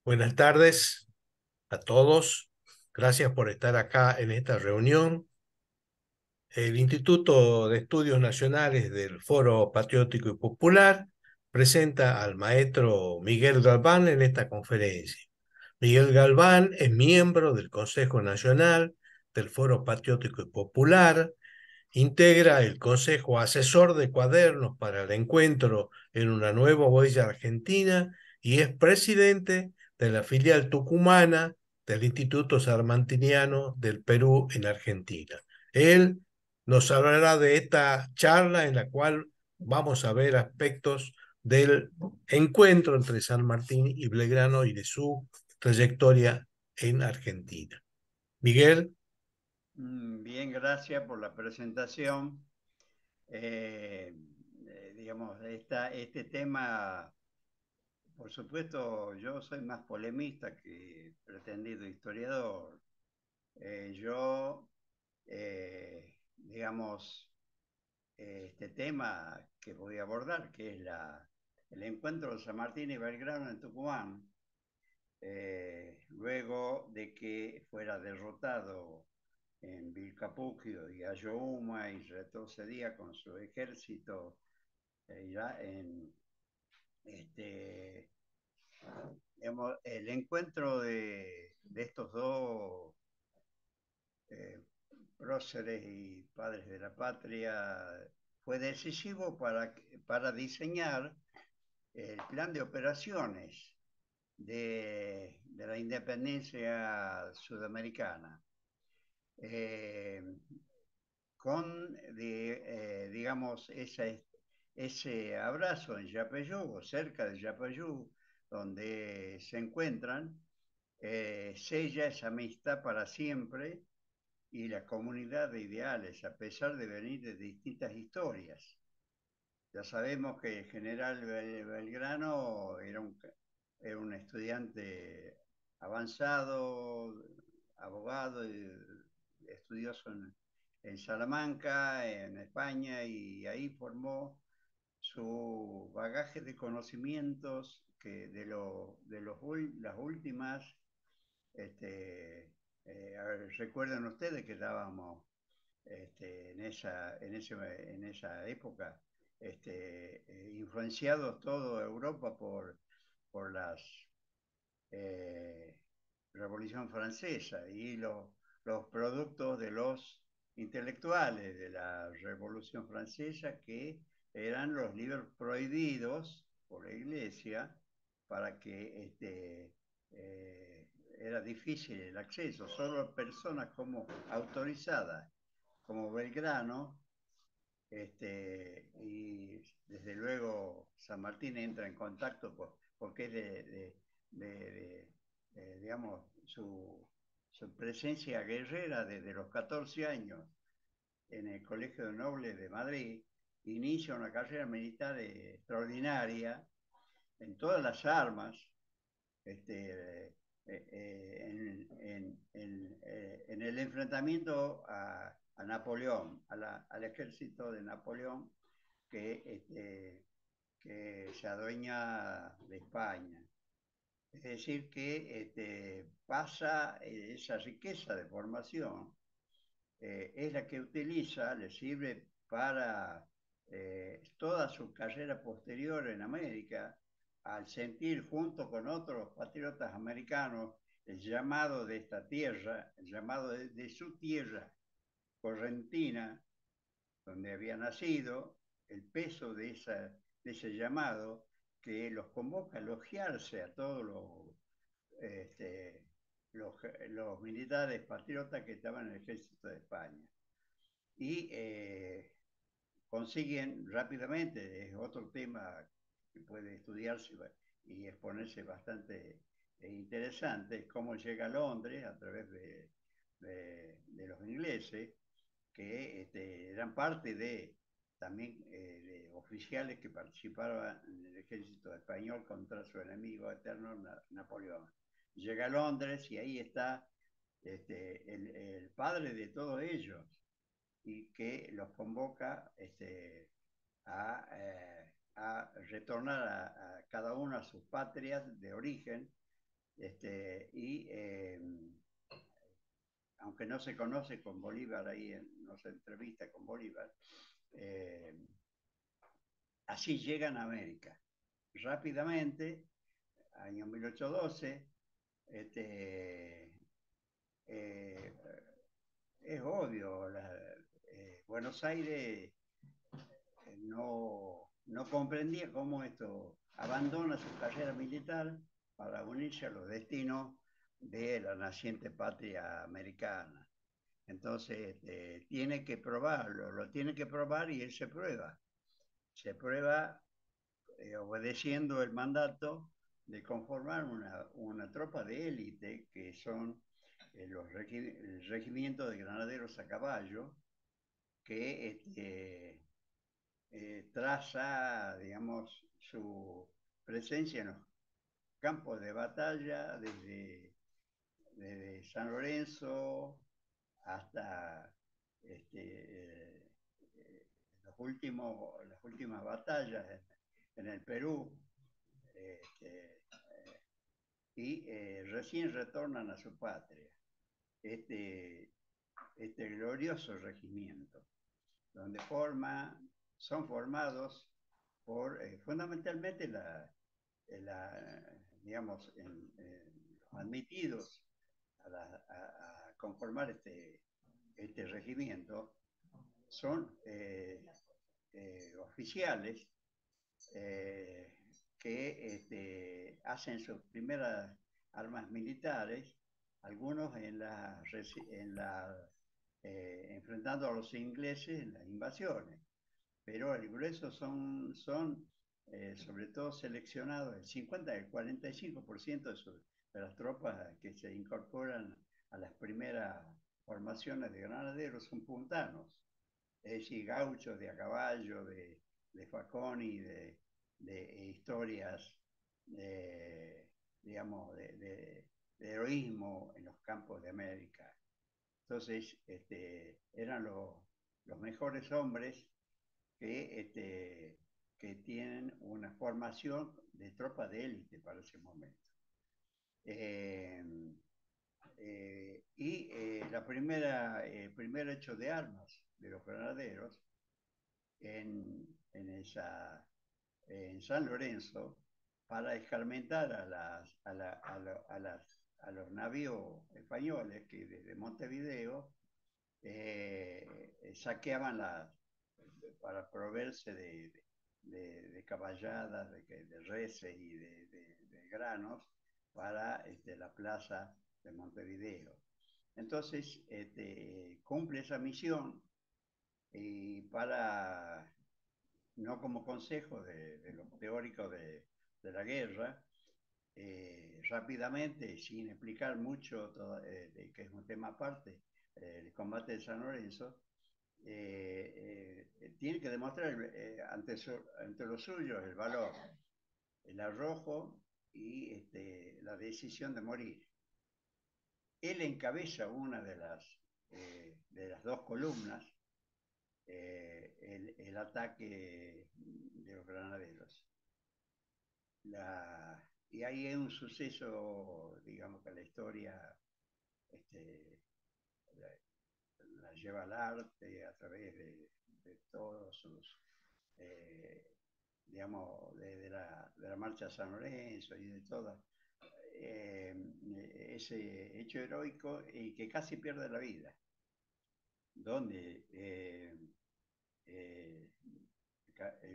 Buenas tardes a todos. Gracias por estar acá en esta reunión. El Instituto de Estudios Nacionales del Foro Patriótico y Popular presenta al maestro Miguel Galván en esta conferencia. Miguel Galván es miembro del Consejo Nacional del Foro Patriótico y Popular. Integra el Consejo Asesor de Cuadernos para el Encuentro en una Nueva Huella Argentina y es presidente de la filial tucumana del Instituto Sarmantiniano del Perú en Argentina. Él nos hablará de esta charla en la cual vamos a ver aspectos del encuentro entre San Martín y Belgrano y de su trayectoria en Argentina. Miguel. Bien, gracias por la presentación. Digamos, este tema, por supuesto, yo soy más polemista que pretendido historiador. Yo, digamos, este tema que voy a abordar, que es el encuentro de San Martín y Belgrano en Tucumán, luego de que fuera derrotado en Vilcapugio y Ayohuma y retrocedía con su ejército ya en este, digamos, el encuentro de estos dos eh, próceres y padres de la patria fue decisivo para diseñar el plan de operaciones de la independencia sudamericana. Eh, digamos, ese abrazo en Yapeyú, o cerca de Yapeyú, donde se encuentran, sella esa amistad para siempre y la comunidad de ideales, a pesar de venir de distintas historias. Ya sabemos que el general Belgrano era un estudiante avanzado, abogado, estudioso en Salamanca, en España, y ahí formó su bagaje de conocimientos que las últimas, este, a ver, recuerden ustedes que estábamos en esa época, influenciados toda Europa por las eh, Revolución Francesa y los productos de los intelectuales de la Revolución Francesa, que eran los libros prohibidos por la Iglesia para que era difícil el acceso. Solo personas como autorizadas, como Belgrano, y desde luego San Martín entra en contacto porque es digamos, su presencia guerrera desde los 14 años en el Colegio de Nobles de Madrid, inicia una carrera militar extraordinaria en todas las armas, en el enfrentamiento a Napoleón, al ejército de Napoleón que se adueña de España. Es decir, que pasa esa riqueza de formación, es la que utiliza, le sirve para toda su carrera posterior en América, al sentir junto con otros patriotas americanos el llamado de esta tierra, el llamado de su tierra correntina, donde había nacido, el peso de ese llamado que los convoca a elogiarse a todos este, los militares patriotas que estaban en el ejército de España. Y consiguen rápidamente, es otro tema que puede estudiarse y exponerse bastante interesante, cómo llega a Londres a través de los ingleses, que eran parte de también de oficiales que participaban en el ejército español contra su enemigo eterno, Napoleón. Llega a Londres y ahí está el padre de todos ellos y que los convoca a retornar a cada uno a sus patrias de origen Y aunque no se conoce con Bolívar, ahí no se entrevista con Bolívar, eh, así llegan a América. Rápidamente, año 1812, eh, es obvio, Buenos Aires no comprendía cómo esto abandona su carrera militar para unirse a los destinos de la naciente patria americana. Entonces, tiene que probarlo, lo tiene que probar y él se prueba obedeciendo el mandato de conformar una tropa de élite que son el regimiento de granaderos a caballo, que traza, digamos, su presencia en los campos de batalla desde San Lorenzo hasta las últimas batallas en el Perú, este, y recién retornan a su patria. Este, este glorioso regimiento, donde son formados por fundamentalmente digamos, los admitidos a conformar este regimiento son oficiales eh, que hacen sus primeras armas militares, algunos enfrentando a los ingleses en las invasiones, pero el grueso son sobre todo seleccionados, el 50, el 45% de las tropas que se incorporan a las primeras formaciones de granaderos son puntanos, es decir, gauchos de a caballo, de facón y de historias, digamos, de heroísmo en los campos de América. Entonces, eran los mejores hombres que tienen una formación de tropa de élite para ese momento. Eh, el primer hecho de armas de los granaderos en, en, esa, en San Lorenzo para escarmentar a los navíos españoles que desde Montevideo saqueaban para proveerse de caballadas, de reses y de granos para la plaza de Montevideo. Entonces, cumple esa misión y no como consejo de los teóricos de la guerra, rápidamente, sin explicar mucho, que es un tema aparte, el combate de San Lorenzo, tiene que demostrar ante los suyos el valor, el arrojo y la decisión de morir. Él encabeza una de las dos columnas, el ataque de los granaderos. Y ahí hay un suceso, digamos, que la historia la lleva al arte a través de todos sus, eh, digamos, de la marcha San Lorenzo y de todo ese hecho heroico y que casi pierde la vida, donde el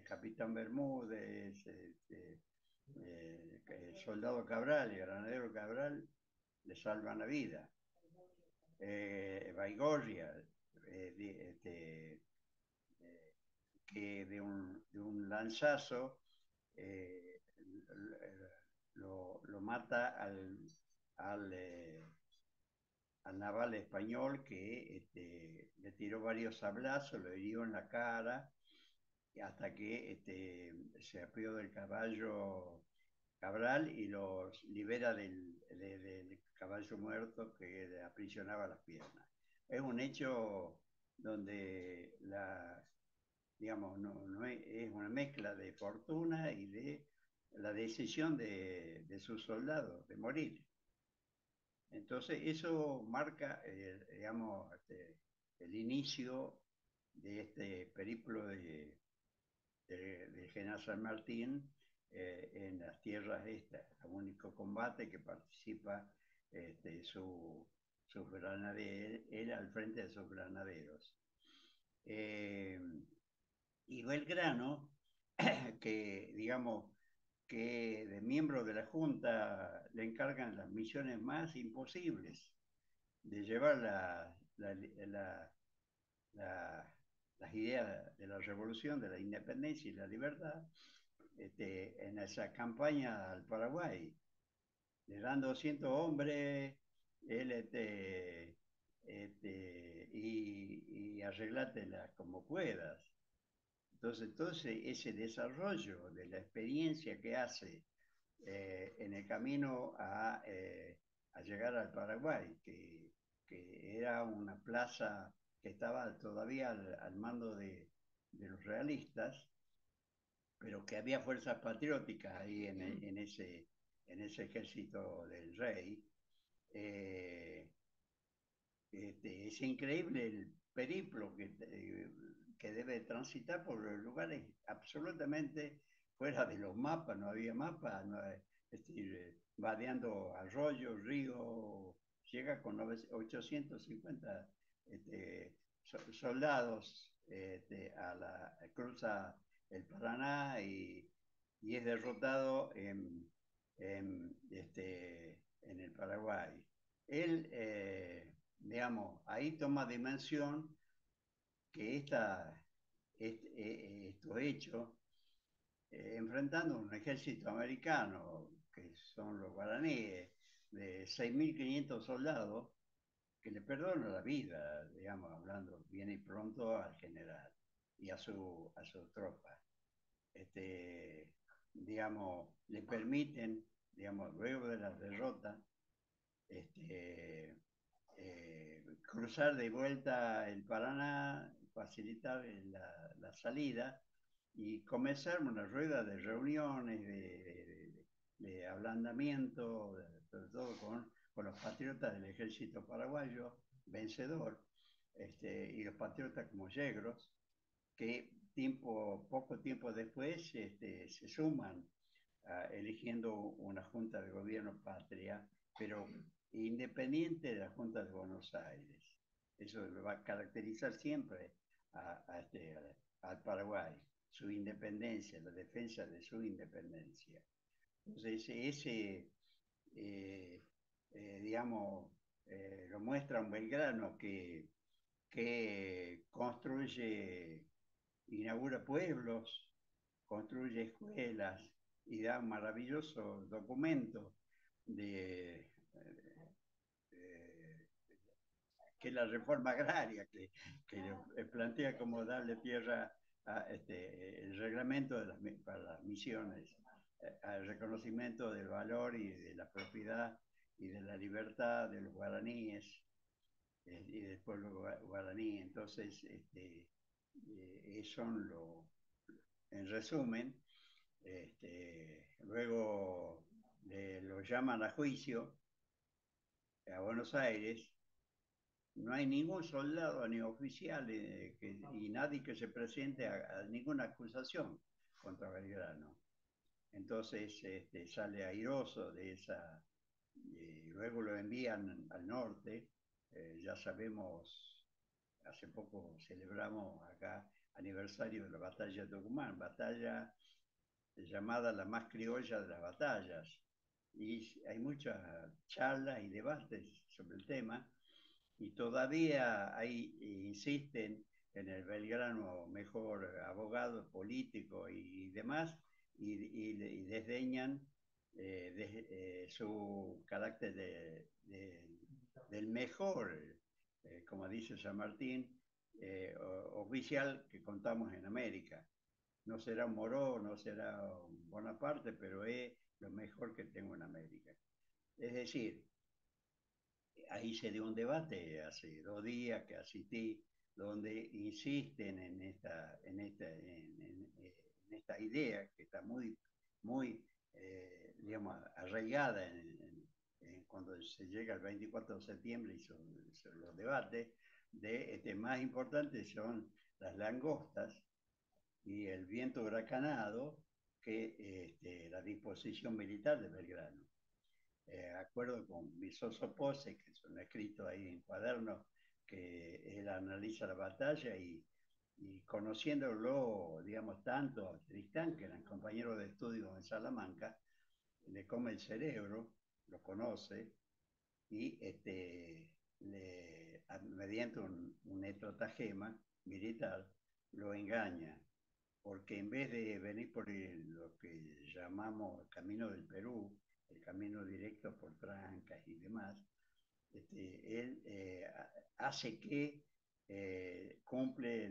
capitán Bermúdez, el soldado Cabral y el granadero Cabral le salvan la vida. Baigorria, que de un lanzazo eh, lo mata al naval español que le tiró varios sablazos, lo hirió en la cara, hasta que se apió del caballo Cabral y los libera del caballo muerto que le aprisionaba las piernas. Es un hecho donde digamos, no es una mezcla de fortuna y de la decisión de sus soldados de morir. Entonces, eso marca, digamos, el inicio de este periplo de General San Martín en las tierras estas, el único combate que participa sus granaderos, él al frente de sus granaderos. Eh, y Belgrano, que digamos que de miembro de la Junta le encargan las misiones más imposibles de llevar la, la, las ideas de la revolución, de la independencia y la libertad en esa campaña al Paraguay. Le dan 200 hombres, él y arreglátela como puedas. Entonces, ese desarrollo de la experiencia que hace en el camino a llegar al Paraguay, que era una plaza que estaba todavía al mando de los realistas, pero que había fuerzas patrióticas ahí en ese ejército del rey. Eh, es increíble el periplo que debe transitar por lugares absolutamente fuera de los mapas, no había mapas, no, es decir, vadeando arroyos, ríos, llega con 850 soldados cruza el Paraná y es derrotado en el Paraguay. Él, digamos, ahí toma dimensión que estos hechos, enfrentando un ejército americano, que son los guaraníes, de 6.500 soldados, que le perdonan la vida, digamos, hablando bien y pronto al general y a su tropa. Digamos, le permiten, digamos, luego de la derrota, cruzar de vuelta el Paraná, facilitar la salida y comenzar una rueda de reuniones, de ablandamiento, sobre todo con los patriotas del ejército paraguayo, vencedor, y los patriotas como Yegros, que poco tiempo después se suman eligiendo una junta de gobierno patria, pero independiente de la Junta de Buenos Aires. Eso lo va a caracterizar siempre al Paraguay, su independencia, la defensa de su independencia. Entonces, eh, digamos, lo muestra un Belgrano que construye, inaugura pueblos, construye escuelas y da un maravilloso documento de que es la reforma agraria, que plantea cómo darle tierra a el reglamento para las misiones, al reconocimiento del valor y de la propiedad y de la libertad de los guaraníes y del pueblo guaraní. Entonces, son en resumen, luego lo llaman a juicio a Buenos Aires. No hay ningún soldado ni oficial y nadie que se presente a ninguna acusación contra Belgrano. Entonces sale airoso de esa, luego lo envían al norte. Ya sabemos, hace poco celebramos acá aniversario de la batalla de Tucumán, batalla llamada la más criolla de las batallas. Y hay muchas charlas y debates sobre el tema, y todavía ahí insisten en el Belgrano mejor abogado, político y demás, y desdeñan su carácter del mejor, como dice San Martín, oficial que contamos en América. No será un Moró, no será un Bonaparte, pero es lo mejor que tengo en América. Es decir, ahí se dio un debate hace 2 días que asistí, donde insisten en esta idea que está muy, muy digamos, arraigada cuando se llega al 24 de septiembre y son los debates, más importantes son las langostas y el viento huracanado que la disposición militar de Belgrano. Acuerdo con Visoso Pose, que es un escrito ahí en cuaderno, que él analiza la batalla y conociéndolo, digamos, tanto a Tristán, que era compañero de estudio en Salamanca, le come el cerebro, lo conoce, y mediante un estratagema militar lo engaña, porque en vez de venir por lo que llamamos el camino del Perú, el camino directo por Trancas y demás, él hace que cumple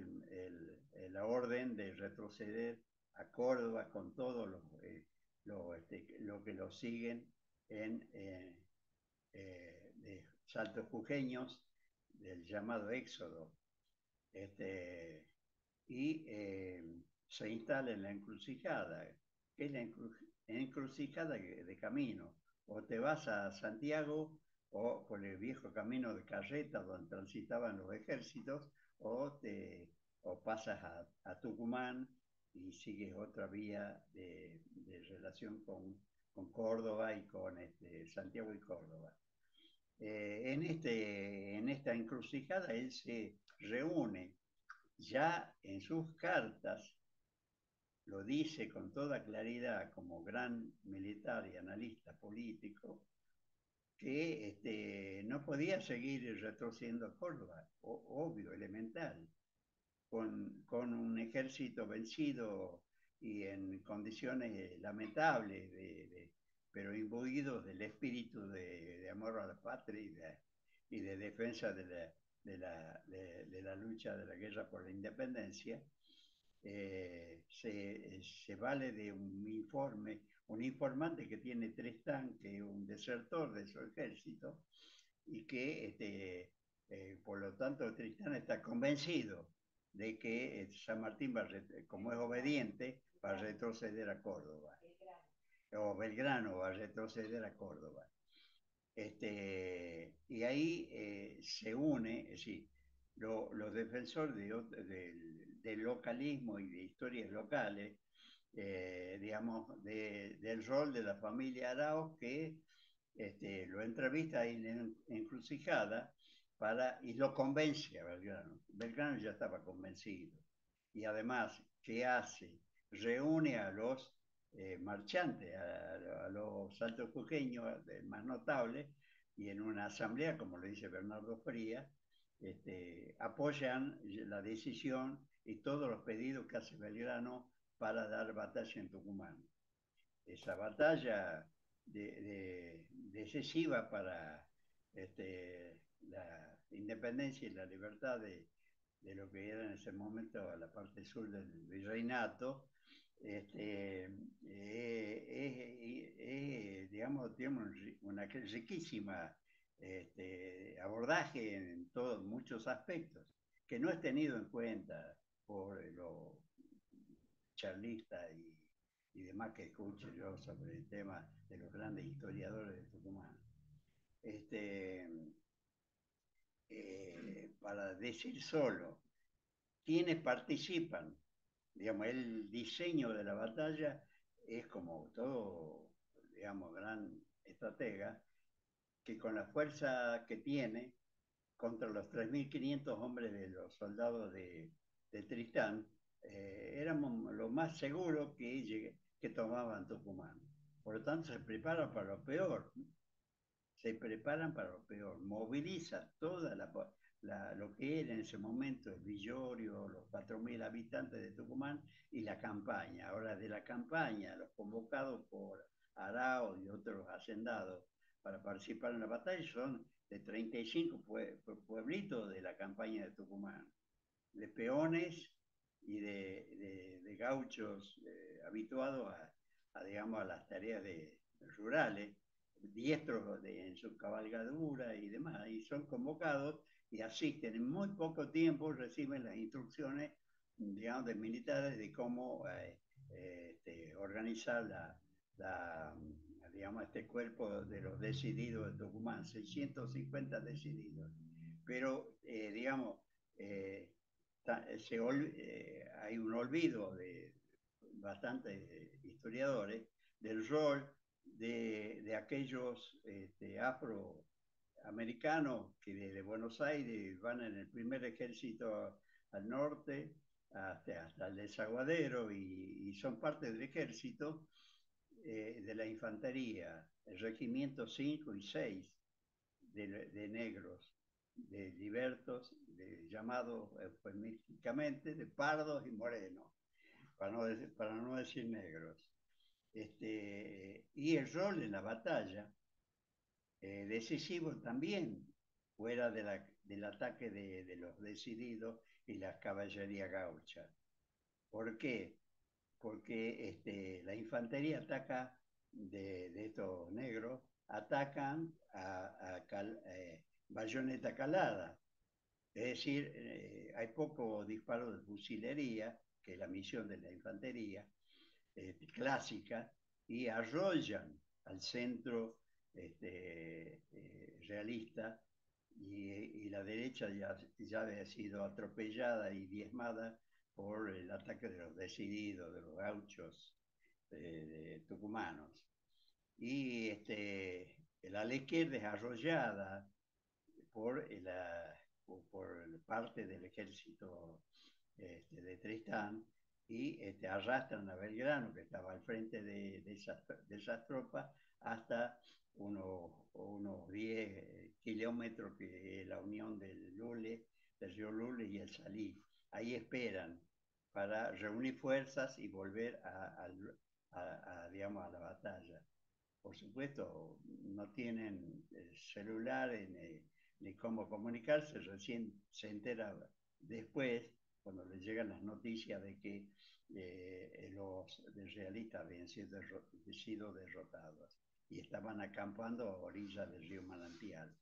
la orden de retroceder a Córdoba con todos lo que lo siguen en de saltos jujeños del llamado Éxodo. Este, y se instala en la encrucijada, que es la encrucijada de camino. O te vas a Santiago o por el viejo camino de carreta donde transitaban los ejércitos, o pasas a Tucumán y sigues otra vía de relación con Córdoba y con Santiago y Córdoba. En esta encrucijada él se reúne ya en sus cartas, lo dice con toda claridad como gran militar y analista político, que no podía seguir retrocediendo a Córdoba, obvio, elemental, con un ejército vencido y en condiciones lamentables, pero imbuidos del espíritu de amor a la patria y de defensa de la lucha de la guerra por la independencia. Se vale de un informante que tiene Tristán, que es un desertor de su ejército, y que por lo tanto Tristán está convencido de que San Martín, como es obediente, va a retroceder a Córdoba, o Belgrano va a retroceder a Córdoba. Y ahí se une, es decir, los defensores del localismo y de historias locales, digamos, del rol de la familia Arauz, que lo entrevista ahí en Encrucijada y lo convence a Belgrano. Belgrano ya estaba convencido. Y además, ¿qué hace? Reúne a los marchantes, a los altos jujeños más notables, y en una asamblea, como le dice Bernardo Frías, apoyan la decisión y todos los pedidos que hace Belgrano para dar batalla en Tucumán. Esa batalla decisiva para la independencia y la libertad de lo que era en ese momento la parte sur del virreinato, digamos, tiene una riquísima abordaje en todos muchos aspectos, que no es tenido en cuenta por los charlistas y demás que escucho yo sobre el tema de los grandes historiadores de Tucumán. Para decir solo quiénes participan, digamos, el diseño de la batalla es como todo, digamos, gran estratega, que con la fuerza que tiene contra los 3.500 hombres de los soldados de Tristán, éramos lo más seguro que tomaban Tucumán. Por lo tanto, se preparan para lo peor. Se preparan para lo peor. Movilizan toda lo que era en ese momento el Villorio, los 4.000 habitantes de Tucumán y la campaña. Ahora, de la campaña, los convocados por Arao y otros hacendados para participar en la batalla son de 35 pueblitos de la campaña de Tucumán, de peones y de gauchos habituados digamos, a las tareas rurales, diestros en su cabalgadura y demás, y son convocados y asisten en muy poco tiempo, reciben las instrucciones, digamos, de militares de cómo organizar digamos, este cuerpo de los decididos de Tucumán, 650 decididos. Pero, digamos, eh, hay un olvido de bastantes historiadores del rol de aquellos afroamericanos que desde Buenos Aires van en el primer ejército al norte hasta el desaguadero y son parte del ejército de la infantería, el regimiento 5 y 6 de negros, de libertos, llamados eufemísticamente de pardos y morenos, para no decir negros. Y el rol en la batalla, decisivo también, fuera del ataque de los decididos y la caballería gaucha. ¿Por qué? Porque la infantería ataca de estos negros, atacan bayoneta calada. Es decir, hay poco disparo de fusilería, que es la misión de la infantería clásica, y arrollan al centro realista y la derecha ya había sido atropellada y diezmada por el ataque de los decididos, de los gauchos tucumanos. Y la izquierda es arrollada por, por parte del ejército de Tristán y arrastran a Belgrano, que estaba al frente de esas tropas, hasta unos 10 kilómetros que es la unión del río Lule y el Salí. Ahí esperan para reunir fuerzas y volver digamos, a la batalla. Por supuesto, no tienen celulares ni cómo comunicarse, recién se entera después, cuando les llegan las noticias de que los realistas habían sido derrotados y estaban acampando a orillas del río Manantial.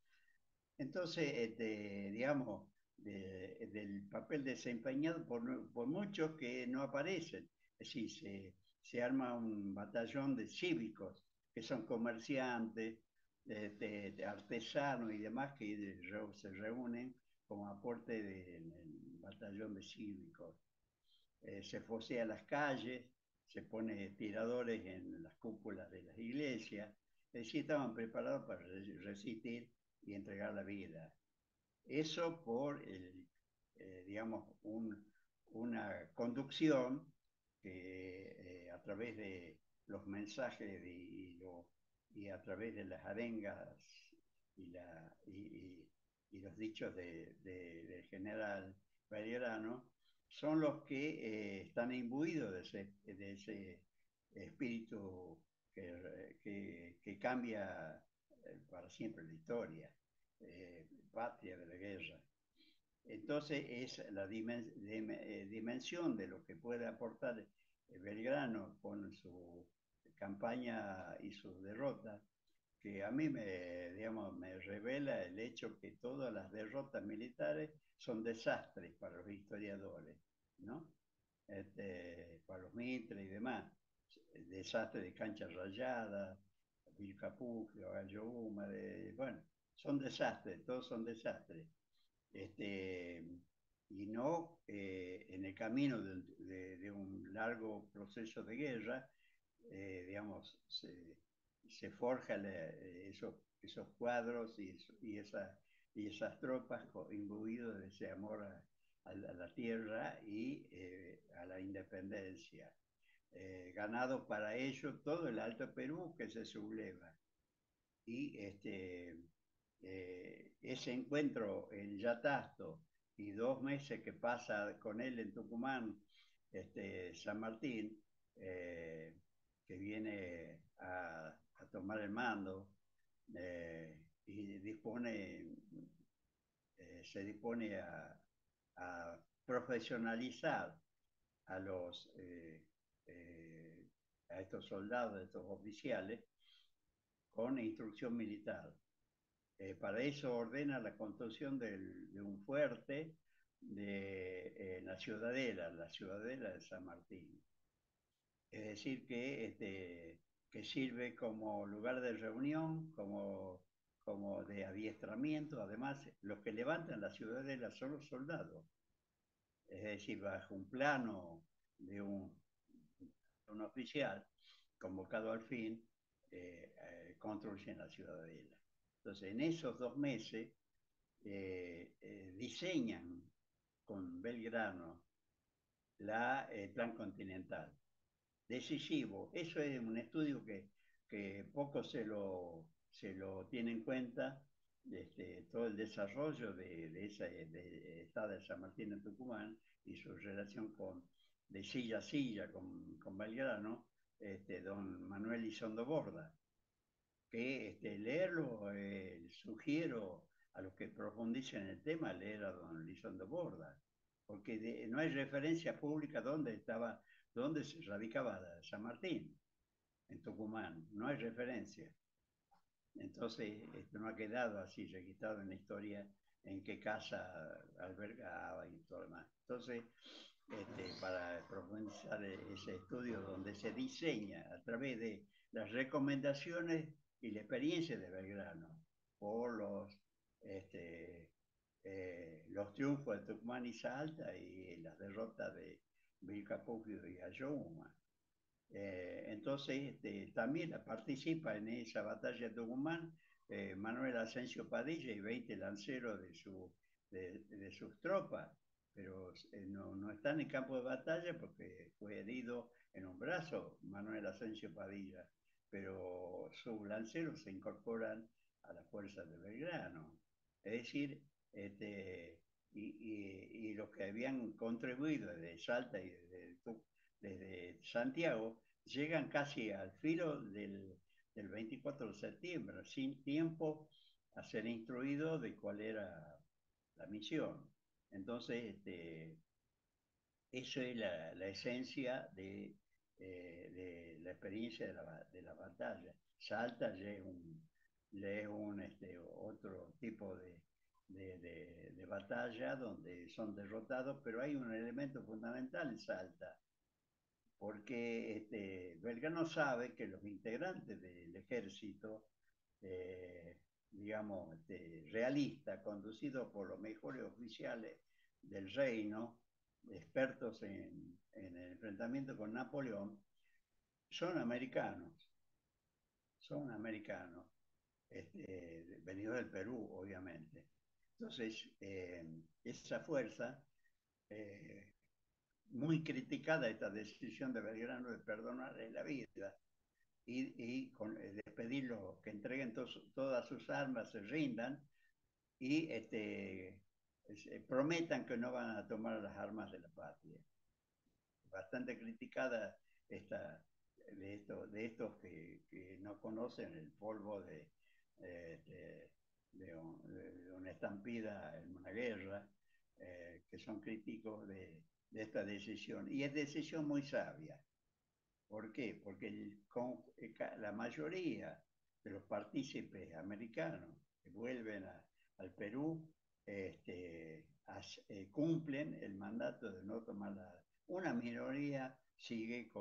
Entonces, digamos, del papel desempeñado por muchos que no aparecen. Es decir, se arma un batallón de cívicos, que son comerciantes, de artesanos y demás, que se reúnen como aporte del batallón de cívicos. Se fosea las calles, se pone tiradores en las cúpulas de las iglesias. Es decir, estaban preparados para resistir y entregar la vida. Eso por digamos, una conducción que a través de los mensajes y a través de las arengas y, la, y los dichos del general Belgrano son los que están imbuidos de ese espíritu que cambia para siempre la historia, patria de la guerra. Entonces es la dimensión de lo que puede aportar Belgrano con su campaña y su derrota, que a mí digamos, me revela el hecho que todas las derrotas militares son desastres para los historiadores, ¿no? Para los mitres y demás. Desastre de cancha rayada, Vilcapugio, Gallo bueno, son desastres, todos son desastres. Y no en el camino de un largo proceso de guerra, digamos, se forjan esos cuadros y esas tropas imbuidos de ese amor a la tierra y a la independencia. Ganado para ello todo el Alto Perú que se subleva. Y ese encuentro en Yatasto y 2 meses que pasa con él en Tucumán, San Martín, que viene a tomar el mando y se dispone a profesionalizar a a estos soldados, a estos oficiales, con instrucción militar. Para eso ordena la construcción de un fuerte la ciudadela de San Martín. Es decir, que que sirve como lugar de reunión, como de adiestramiento. Además, los que levantan la ciudadela son los soldados, es decir, bajo un plano de un oficial convocado al fin, construyen la ciudadela. Entonces, en esos 2 meses diseñan con Belgrano el plan continental. Decisivo. Eso es un estudio que poco se lo tiene en cuenta, todo el desarrollo de esa de Estado de San Martín en Tucumán y su relación de silla a silla con Belgrano, don Manuel Isondo Borda, que leerlo, sugiero a los que profundicen en el tema leer a don Lizondo Borda, porque no hay referencia pública dónde se radicaba San Martín, en Tucumán, no hay referencia. Entonces, no ha quedado así registrado en la historia en qué casa albergaba y todo lo demás. Entonces, para profundizar ese estudio donde se diseña a través de las recomendaciones y la experiencia de Belgrano por los triunfos de Tucumán y Salta y las derrotas de Vilcapugio y Ayohuma. Entonces, también participa en esa batalla de Tucumán Manuel Asensio Padilla y 20 lanceros de sus tropas, pero no está en el campo de batalla porque fue herido en un brazo Manuel Asensio Padilla, pero sus lanceros se incorporan a las fuerzas de Belgrano. Es decir, y los que habían contribuido desde Salta y desde Santiago llegan casi al filo del 24 de septiembre, sin tiempo a ser instruido de cuál era la misión. Entonces, eso es la esencia de la experiencia de la batalla. Salta ya es un otro tipo de batalla donde son derrotados, pero hay un elemento fundamental en Salta, porque Belgrano sabe que los integrantes del ejército, eh, digamos, realista, conducido por los mejores oficiales del reino, expertos en el enfrentamiento con Napoleón, son americanos, venidos del Perú, obviamente. Entonces, esa fuerza, muy criticada esta decisión de Belgrano de perdonarle la vida de pedirlo que entreguen todas sus armas, se rindan y prometan que no van a tomar las armas de la patria. Bastante criticada esta, de estos que no conocen el polvo de una estampida en una guerra, que son críticos de esta decisión. Y es decisión muy sabia. ¿Por qué? Porque la mayoría de los partícipes americanos que vuelven al Perú cumplen el mandato de no tomar la... Una minoría sigue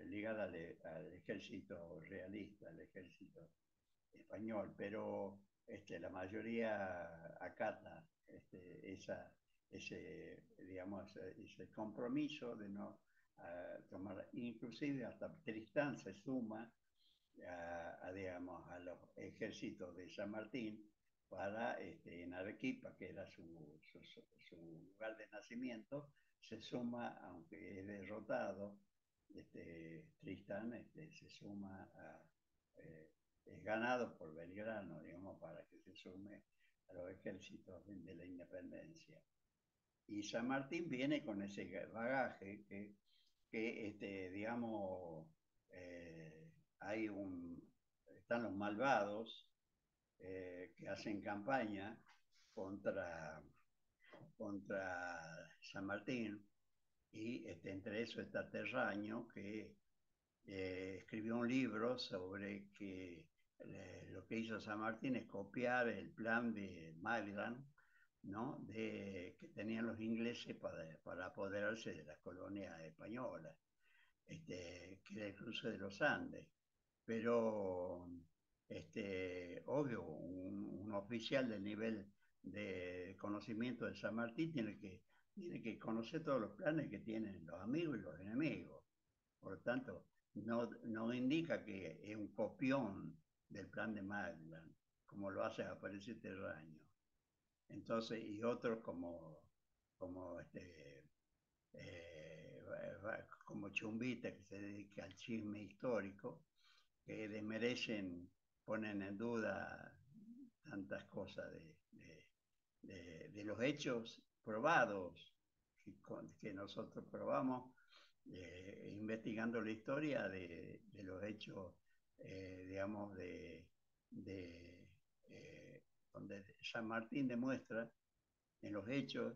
ligada al ejército realista, al ejército español, pero la mayoría acata digamos, ese compromiso de no tomar, inclusive hasta Tristán se suma digamos, a los ejércitos de San Martín para, en Arequipa, que era su lugar de nacimiento, se suma, aunque es derrotado, Tristán se suma es ganado por Belgrano, digamos, para que se sume a los ejércitos de la independencia. Y San Martín viene con ese bagaje que digamos, están los malvados que hacen campaña contra San Martín, y entre eso está Terraño, que escribió un libro sobre que lo que hizo San Martín es copiar el plan de Malgrán, ¿no? Que tenían los ingleses para apoderarse de las colonias españolas, que era el cruce de los Andes. pero obvio, un oficial del nivel de conocimiento de San Martín tiene que conocer todos los planes que tienen los amigos y los enemigos. Por lo tanto, no indica que es un copión del plan de Magellan, como lo hace aparecer Terraño. Entonces, y otros como eh, como Chumbita, que se dedica al chisme histórico, que desmerecen, ponen en duda tantas cosas de los hechos probados que nosotros probamos investigando la historia de los hechos, digamos, de donde San Martín demuestra en los hechos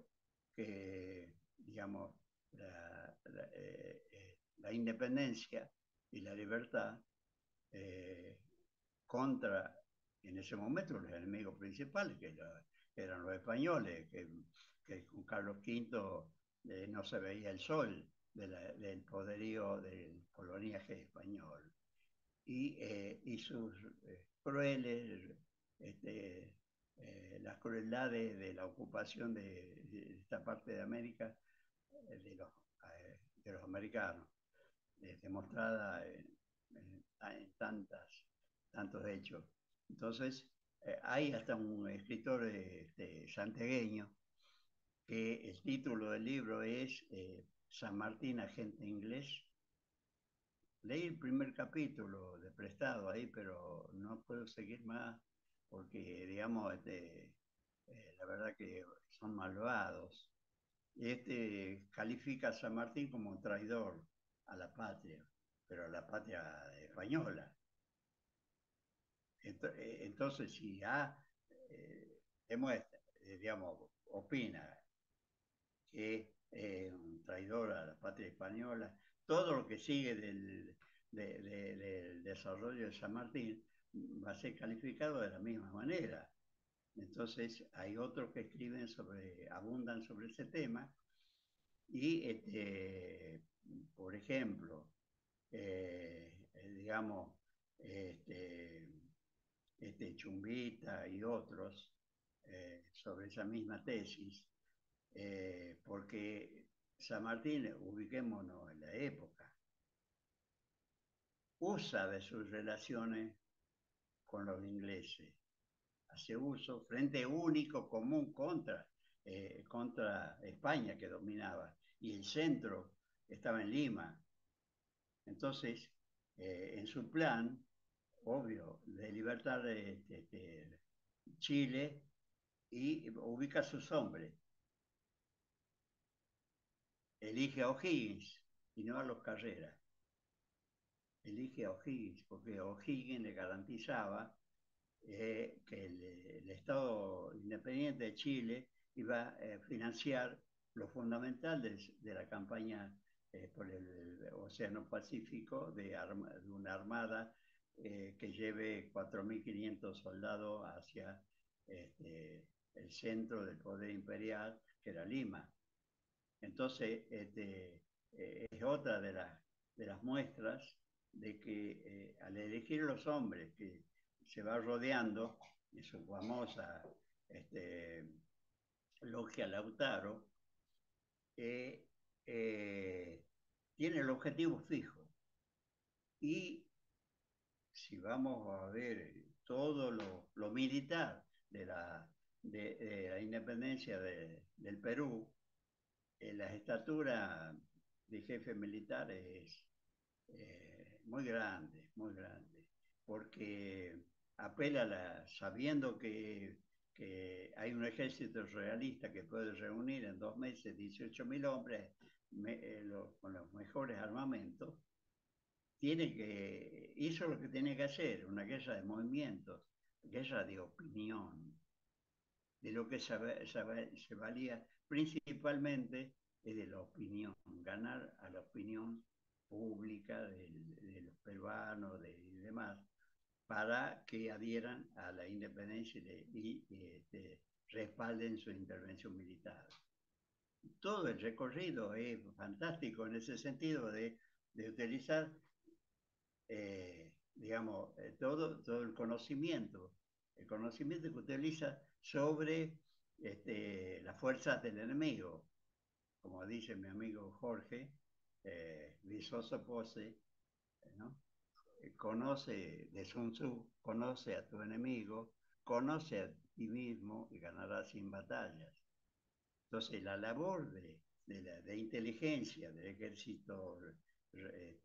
que, digamos, la independencia y la libertad eh, contra, en ese momento, los enemigos principales, que eran los españoles, que con Carlos V no se veía el sol del poderío del coloniaje español. Y sus crueles, este, las crueldades de la ocupación de esta parte de América, de los americanos, demostrada en tantos hechos. Entonces, hay hasta un escritor santiagueño que el título del libro es San Martín, agente inglés. Leí el primer capítulo de prestado ahí, pero no puedo seguir más porque, digamos, la verdad que son malvados. Califica a San Martín como un traidor a la patria, pero a la patria española. Entonces, si demuestra, digamos, opina que es un traidor a la patria española, todo lo que sigue del desarrollo de San Martín va a ser calificado de la misma manera. Entonces, hay otros que escriben abundan sobre ese tema y, por ejemplo, digamos, este, Chumbita y otros sobre esa misma tesis, porque San Martín, ubiquémonos en la época, usa de sus relaciones con los ingleses, hace uso, frente único común contra España que dominaba, y el centro estaba en Lima. Entonces, en su plan, obvio, de libertad de Chile, y ubica a sus hombres. Elige a O'Higgins y no a los Carreras. Elige a O'Higgins porque O'Higgins le garantizaba que el Estado Independiente de Chile iba a financiar lo fundamental de la campaña por el Océano Pacífico de una armada que lleve 4.500 soldados hacia el centro del poder imperial, que era Lima. Entonces, es otra de las muestras de que al elegir los hombres que se va rodeando de su famosa logia Lautaro, eh, eh, tiene el objetivo fijo. Y si vamos a ver todo lo militar de la independencia del Perú, la estatura de jefe militar es muy grande, porque apela sabiendo que hay un ejército realista que puede reunir en 2 meses 18.000 hombres con los mejores armamentos, hizo lo que tiene que hacer, una guerra de movimientos, guerra de opinión, de lo que se valía principalmente de la opinión, ganar a la opinión pública de los peruanos y demás, para que adhieran a la independencia y respalden su intervención militar. Todo el recorrido es fantástico en ese sentido de utilizar digamos, todo el conocimiento que utiliza sobre las fuerzas del enemigo, como dice mi amigo Jorge, Visoso Pose, ¿no? Conoce de Sun Tzu, conoce a tu enemigo, conoce a ti mismo y ganarás sin batallas. Entonces, la labor de inteligencia del ejército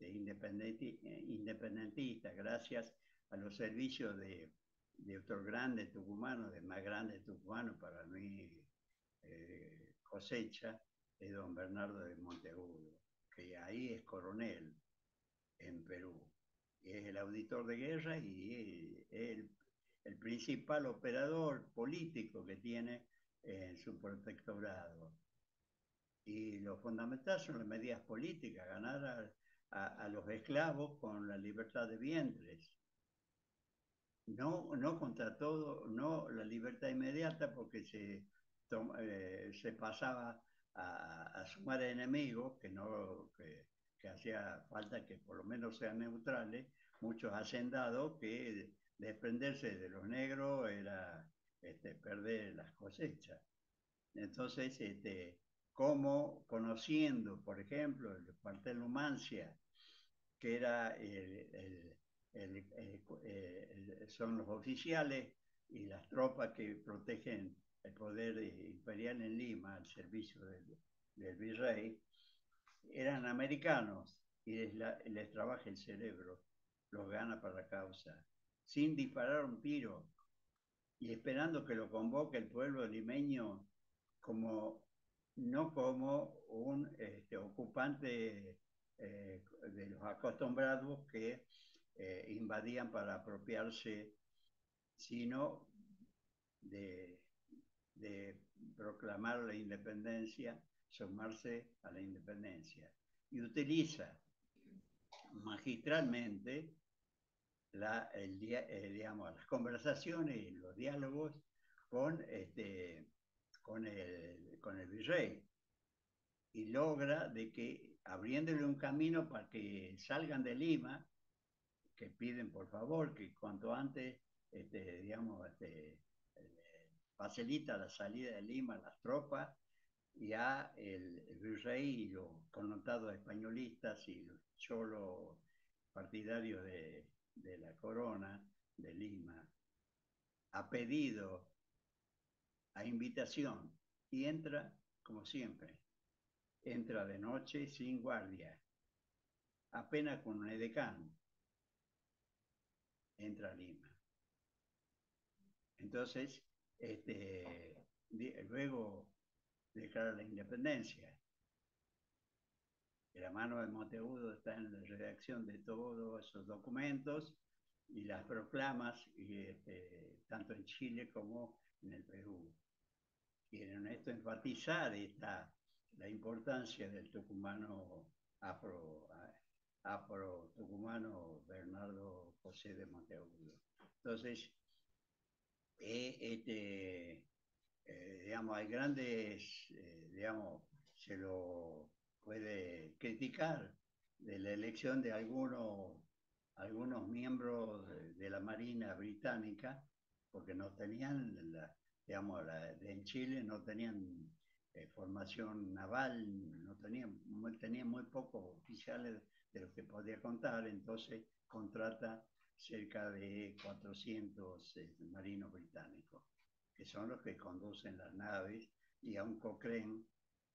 independentista, gracias a los servicios de otro grande tucumano, de más grande tucumano para mí, cosecha, es don Bernardo de Monteagudo, que ahí es coronel en Perú. Es el auditor de guerra y es el principal operador político que tiene en su protectorado. Y lo fundamental son las medidas políticas, ganar a los esclavos con la libertad de vientres. No contra todo, no la libertad inmediata porque se pasaba a sumar enemigos que hacía falta que por lo menos sean neutrales, muchos hacendados que desprenderse de los negros era perder las cosechas. Entonces, como conociendo, por ejemplo, el cuartel Numancia, que era son los oficiales y las tropas que protegen el poder imperial en Lima al servicio del virrey, eran americanos y les trabaja el cerebro, los gana para la causa, sin disparar un tiro y esperando que lo convoque el pueblo limeño como no como un ocupante de los acostumbrados que invadían para apropiarse, sino de, de proclamar la independencia, sumarse a la independencia. Y utiliza magistralmente digamos, las conversaciones y los diálogos con, con el virrey y logra de que abriéndole un camino para que salgan de Lima, que piden por favor que cuanto antes, digamos, facilita la salida de Lima a las tropas, ya el virrey y los connotados españolistas y los cholos partidarios de la corona de Lima, a pedido, a invitación, y entra como siempre, entra de noche sin guardia, apenas con un edecán, entra a Lima. Entonces, luego declara la independencia. La mano de Monteagudo está en la redacción de todos esos documentos y las proclamas, tanto en Chile como en el Perú. Quieren esto enfatizar la importancia del tucumano afro-tucumano Bernardo José de Monteagudo. Entonces, digamos, hay grandes, digamos, se lo puede criticar de la elección de algunos miembros de la Marina Británica, porque no tenían, digamos, en Chile no tenían formación naval, tenían muy pocos oficiales de los que podía contar, entonces contrata cerca de 400 marinos británicos, que son los que conducen las naves, y a un Cochrane,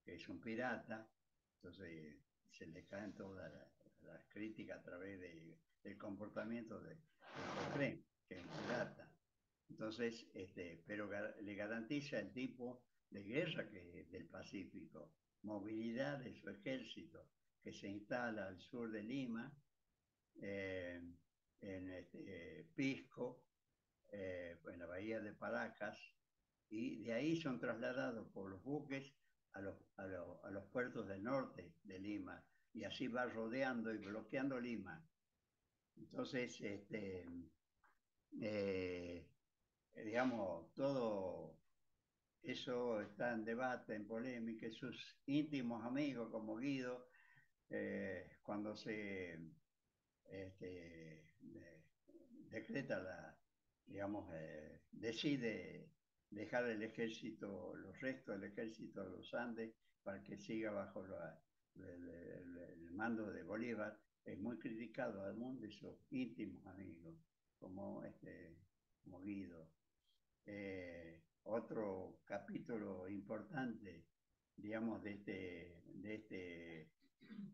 que es un pirata, entonces se le caen todas las críticas a través del comportamiento de Cochrane, que es un pirata. Entonces, pero le garantiza el tipo de guerra del Pacífico, movilidad de su ejército, que se instala al sur de Lima, eh, en Pisco, en la bahía de Paracas, y de ahí son trasladados por los buques a los puertos del norte de Lima, y así va rodeando y bloqueando Lima. Entonces, digamos, todo eso está en debate, en polémica, y sus íntimos amigos como Guido, cuando se decreta digamos, decide dejar el ejército, los restos del ejército de los Andes para que siga bajo el mando de Bolívar. Es muy criticado al mundo y sus íntimos amigos, como, como Guido. Otro capítulo importante, digamos, de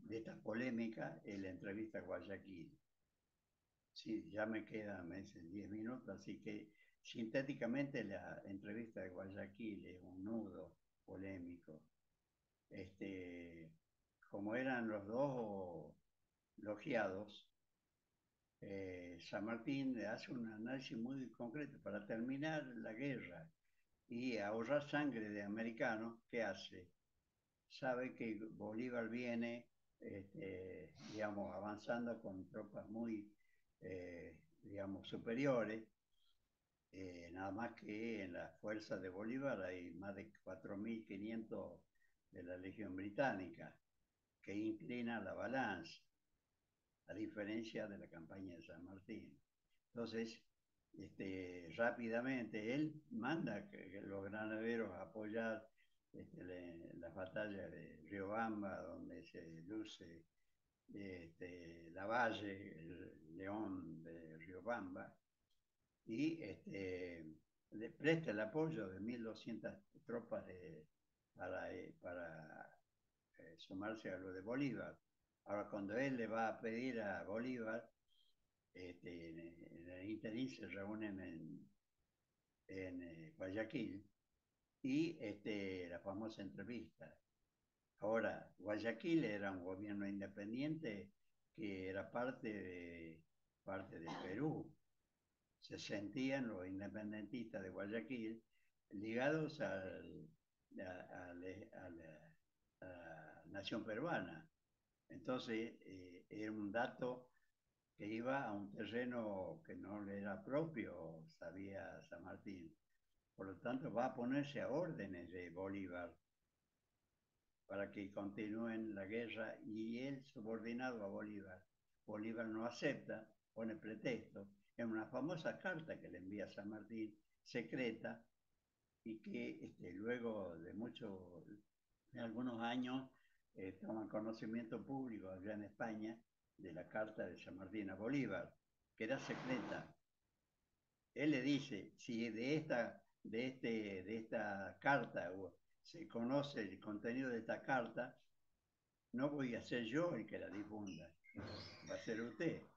esta polémica es la entrevista a Guayaquil. Sí, ya me quedan 10 minutos, así que sintéticamente la entrevista de Guayaquil es un nudo polémico. Este, como eran los dos logiados, San Martín hace un análisis muy concreto para terminar la guerra y ahorrar sangre de americanos. ¿Qué hace? Sabe que Bolívar viene, digamos, avanzando con tropas muy, digamos, superiores. Nada más que en las fuerzas de Bolívar hay más de 4.500 de la Legión Británica, que inclina la balanza, a diferencia de la campaña de San Martín. Entonces, rápidamente él manda que los granaderos a apoyar las batallas de Riobamba, donde se luce Lavalle, el león de Riobamba, y le presta el apoyo de 1.200 tropas para sumarse a lo de Bolívar. Ahora, cuando él le va a pedir a Bolívar, en el interín se reúnen en Guayaquil y la famosa entrevista. Ahora, Guayaquil era un gobierno independiente que era parte de Perú. Se sentían los independentistas de Guayaquil ligados a la nación peruana. Entonces, era un dato que iba a un terreno que no le era propio, sabía San Martín. Por lo tanto, va a ponerse a órdenes de Bolívar para que continúen la guerra y él subordinado a Bolívar. Bolívar no acepta, pone pretexto en una famosa carta que le envía San Martín, secreta, y que luego de algunos años, toman conocimiento público allá en España de la carta de San Martín a Bolívar, que era secreta. Él le dice, si de esta carta se conoce el contenido de esta carta, no voy a ser yo el que la difunda, va a ser usted.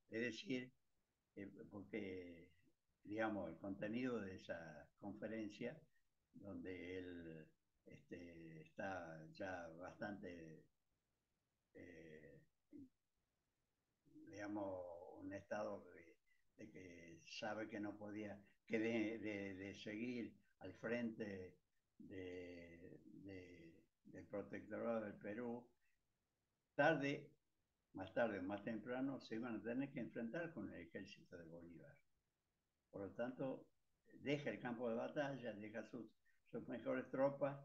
Es decir, porque, digamos, el contenido de esa conferencia, donde él está ya bastante, eh, digamos, un estado de que sabe que no podía, que de seguir al frente del protectorado del Perú, tarde, más tarde o más temprano, se iban a tener que enfrentar con el ejército de Bolívar. Por lo tanto, deja el campo de batalla, deja sus mejores tropas,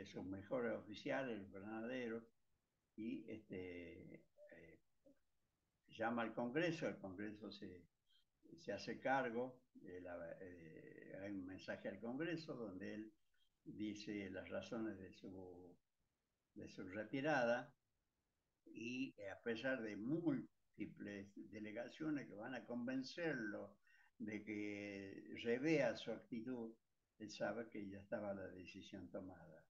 sus mejores oficiales, los granaderos, y llama al Congreso, el Congreso se hace cargo, hay un mensaje al Congreso donde él dice las razones de su retirada, y a pesar de múltiples delegaciones que van a convencerlo de que revea su actitud, él sabe que ya estaba la decisión tomada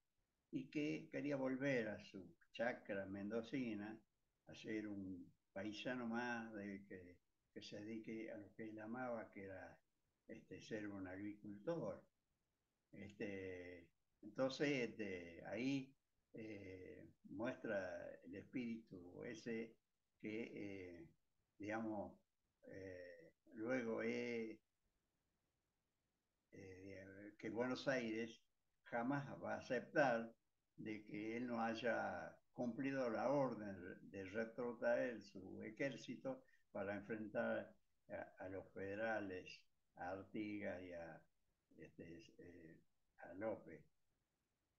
y que quería volver a su chacra mendocina, a ser un paisano más que se dedique a lo que él amaba, que era ser un agricultor. Entonces, ahí muestra el espíritu ese que, digamos, luego que Buenos Aires jamás va a aceptar de que él no haya cumplido la orden de retrotraer su ejército para enfrentar a los federales, a Artigas y a López.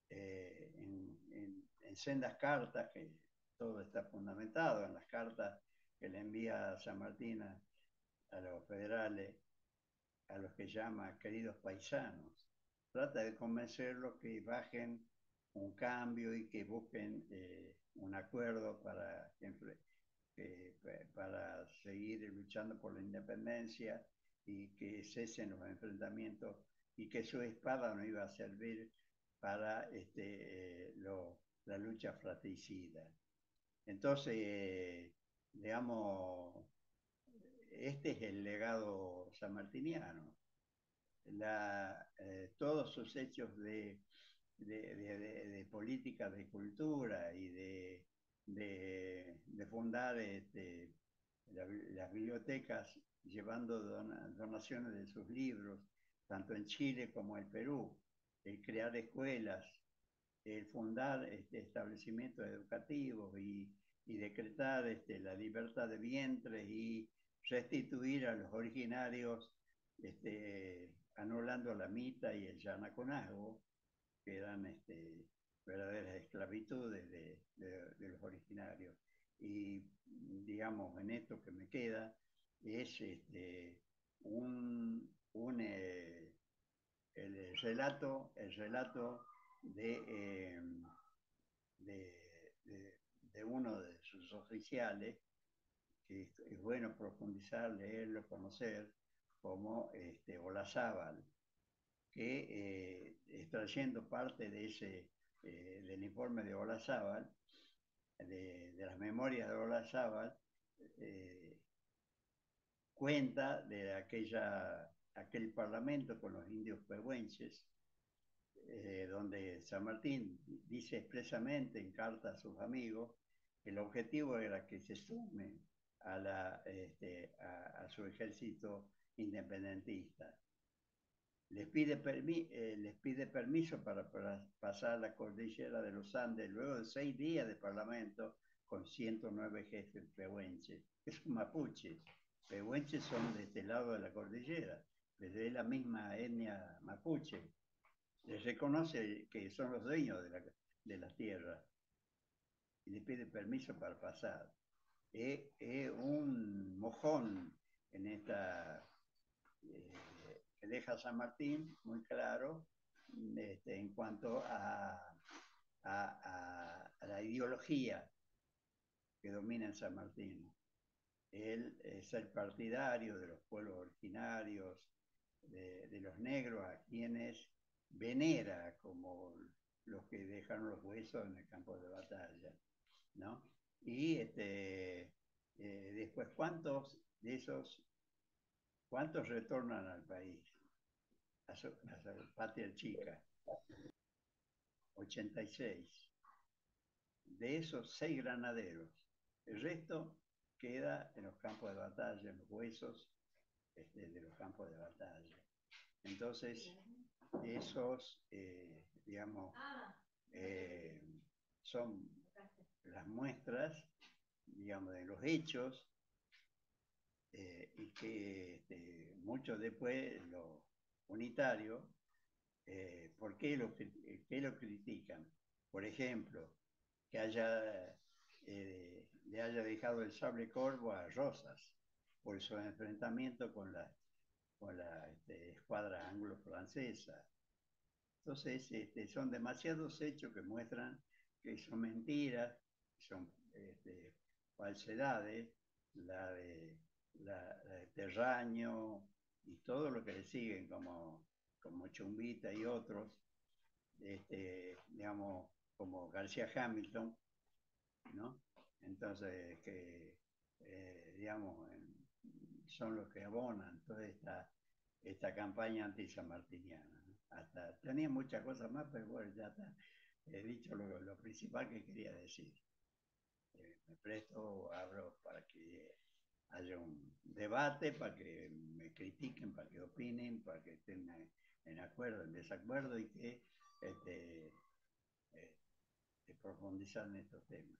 En sendas cartas, que todo está fundamentado en las cartas que le envía San Martín a los federales, a los que llama queridos paisanos. Trata de convencerlos que bajen un cambio y que busquen un acuerdo para seguir luchando por la independencia y que cesen los enfrentamientos y que su espada no iba a servir para la lucha fratricida. Entonces, digamos, este es el legado sanmartiniano. Todos sus hechos de política de cultura y de fundar las bibliotecas llevando donaciones de sus libros, tanto en Chile como en Perú, el crear escuelas, el fundar establecimientos educativos y decretar la libertad de vientres y restituir a los originarios, anulando la mita y el yanaconazgo, que eran verdaderas esclavitudes de los originarios. Y digamos, en esto que me queda, es el relato de, eh, de, de uno de sus oficiales, que es bueno profundizar, leerlo, conocer, como Olazábal, que extrayendo parte del informe de Olazábal, de las memorias de Olazábal, eh, cuenta de aquel parlamento con los indios pehuenches, donde San Martín dice expresamente en carta a sus amigos que el objetivo era que se sumen a su ejército independentista. Les pide permiso para pasar la cordillera de los Andes luego de 6 días de parlamento con 109 jefes pehuenches, que son mapuches. Pehuenches son de este lado de la cordillera, desde la misma etnia mapuche. Les reconoce que son los dueños de la tierra y les pide permiso para pasar. Es un mojón en esta que deja San Martín muy claro en cuanto a la ideología que domina en San Martín. Él es el partidario de los pueblos originarios, de los negros, a quienes venera como los que dejaron los huesos en el campo de batalla, ¿no? Y después, ¿cuántos de esos, cuántos retornan al país, a su patria chica? 86. De esos 6 granaderos. El resto queda en los campos de batalla, en los huesos de los campos de batalla. Entonces, esos, digamos, son las muestras, digamos, de los hechos, y que mucho después los unitarios, ¿por qué lo critican? Por ejemplo, que le haya dejado el sable corvo a Rosas por su enfrentamiento con la escuadra anglo-francesa. Entonces, son demasiados hechos que muestran que son mentiras, son falsedades, la de Terraño y todo lo que le siguen, como Chumbita y otros, digamos, como García Hamilton, ¿no? Entonces, digamos, son los que abonan toda esta campaña anti-sanmartiniana, ¿no? Hasta tenía muchas cosas más, pero bueno, ya está. He dicho lo principal que quería decir. Me presto, abro para que haya un debate, para que me critiquen, para que opinen, para que estén en acuerdo, en desacuerdo y que profundizar en estos temas.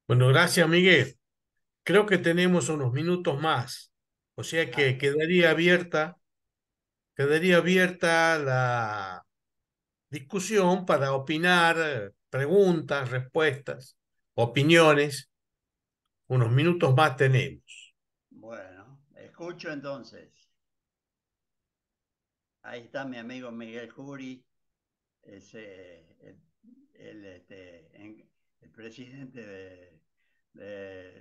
Bueno, gracias, Miguel. Creo que tenemos unos minutos más, o sea que quedaría abierta la discusión para opinar, preguntas, respuestas, opiniones. Unos minutos más tenemos. Bueno, escucho entonces. Ahí está mi amigo Miguel Jury, es el presidente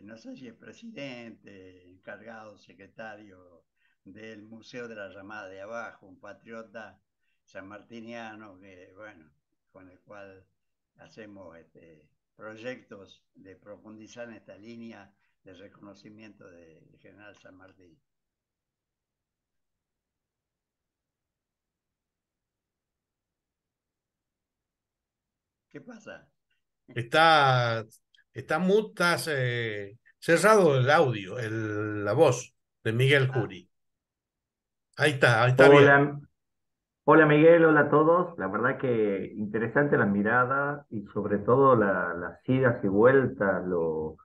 no sé si es presidente, encargado, secretario del Museo de la Ramada de Abajo, un patriota sanmartiniano que, bueno, con el cual hacemos proyectos de profundizar en esta línea de reconocimiento del general San Martín. ¿Qué pasa? Está, cerrado el audio, la voz de Miguel Ah, Jury. Ahí está bien. Hola, hola Miguel, hola a todos. La verdad que interesante la mirada y sobre todo las idas y vueltas, los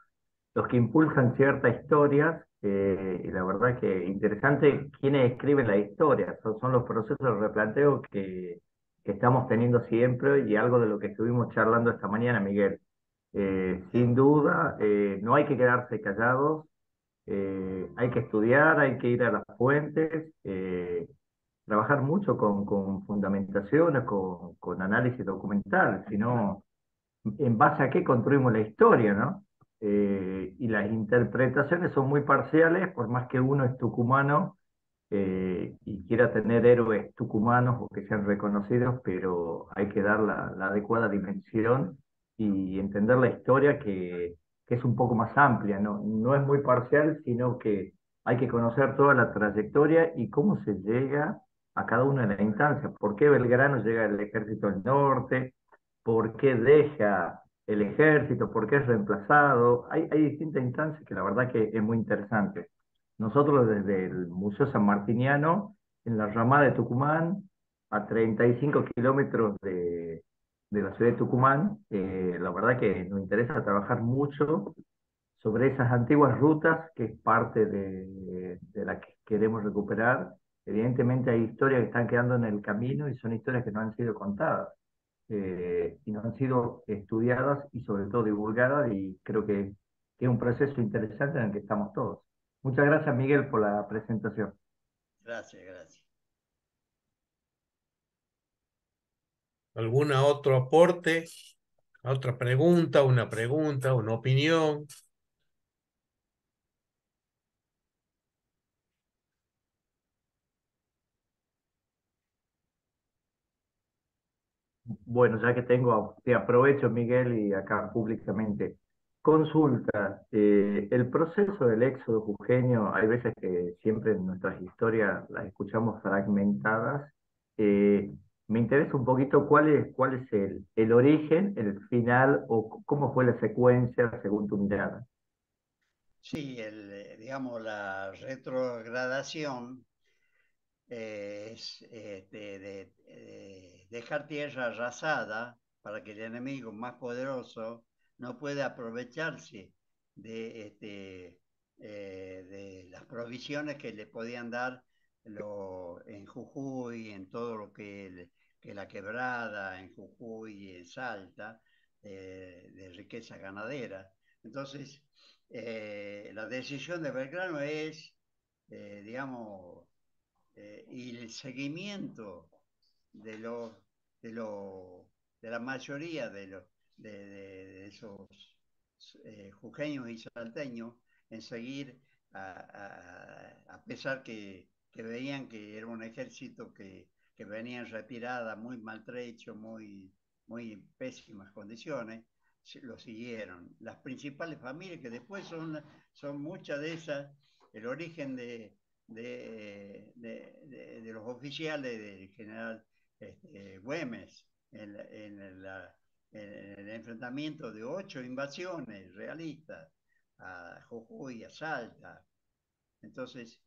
que impulsan ciertas historias. Y la verdad que interesante quienes escriben la historia. Son los procesos de replanteo que estamos teniendo siempre y algo de lo que estuvimos charlando esta mañana, Miguel. Sin sí, duda, no hay que quedarse callados, hay que estudiar, hay que ir a las fuentes. Trabajar mucho con fundamentaciones, con análisis documental, sino en base a qué construimos la historia, ¿no? Y las interpretaciones son muy parciales, por más que uno es tucumano y quiera tener héroes tucumanos o que sean reconocidos, pero hay que dar la adecuada dimensión y entender la historia que es un poco más amplia, ¿no? No es muy parcial, sino que hay que conocer toda la trayectoria y cómo se llega a cada una de las instancias. ¿Por qué Belgrano llega al ejército del norte? ¿Por qué deja el ejército? ¿Por qué es reemplazado? Hay distintas instancias que la verdad que es muy interesante. Nosotros desde el Museo San Martiniano, en la ramada de Tucumán, a 35 kilómetros de la ciudad de Tucumán, la verdad que nos interesa trabajar mucho sobre esas antiguas rutas, que es parte de la que queremos recuperar. Evidentemente hay historias que están quedando en el camino y son historias que no han sido contadas y no han sido estudiadas y sobre todo divulgadas y creo que es un proceso interesante en el que estamos todos. Muchas gracias, Miguel, por la presentación. gracias, gracias. ¿Algún otro aporte? ¿Otra pregunta, una opinión? Bueno, ya que tengo, te aprovecho, Miguel, y acá públicamente. Consulta, el proceso del éxodo jujeño, hay veces que siempre en nuestras historias las escuchamos fragmentadas. Eh, Me interesa un poquito cuál es el origen, el final o cómo fue la secuencia según tu mirada. Sí, digamos, la retrogradación es dejar tierra arrasada para que el enemigo más poderoso no pueda aprovecharse de, de las provisiones que le podían dar en Jujuy, en todo lo que la quebrada, en Jujuy y en Salta, de riqueza ganadera. Entonces, la decisión de Belgrano es, digamos, y el seguimiento de, los de, lo, de la mayoría de esos jujeños y salteños en seguir, a pesar que veían que era un ejército que venía en retirada, muy maltrecho, muy en pésimas condiciones, lo siguieron. Las principales familias, que después son muchas de esas, el origen de los oficiales del general Güemes en el enfrentamiento de 8 invasiones realistas a Jujuy, a Salta. Entonces,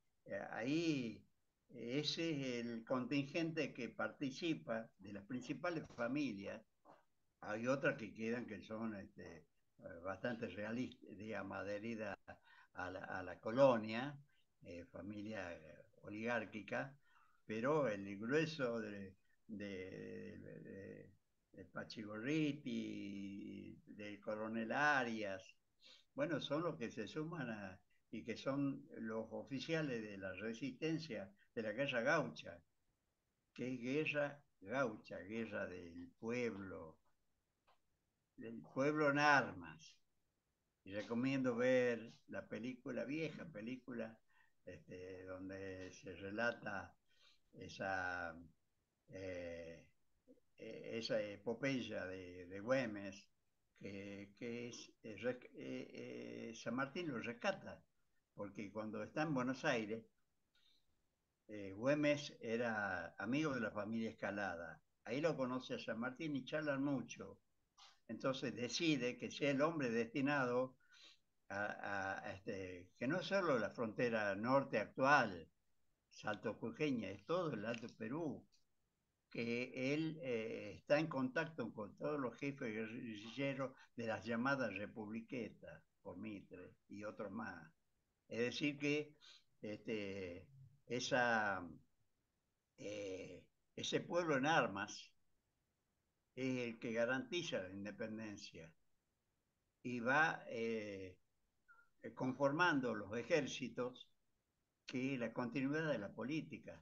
ahí ese es el contingente que participa de las principales familias. Hay otras que quedan que son bastante realistas, digamos, adheridas a la colonia, familia oligárquica, pero el grueso de Pachigorriti, del coronel Arias, bueno, son los que se suman y que son los oficiales de la resistencia de la guerra gaucha, que es guerra gaucha, guerra del pueblo en armas. Y recomiendo ver la película, vieja película, donde se relata esa, eh, esa epopeya de Güemes, que es, San Martín lo rescata, porque cuando está en Buenos Aires, Güemes era amigo de la familia Escalada. Ahí lo conoce a San Martín y charlan mucho. Entonces decide que sea el hombre destinado que no es solo la frontera norte actual, Salto Jujeña, es todo el Alto Perú, que él está en contacto con todos los jefes guerrilleros de las llamadas republiquetas, por Mitre y otros más. Es decir, que este, esa, ese pueblo en armas es el que garantiza la independencia y va conformando los ejércitos que la continuidad de la política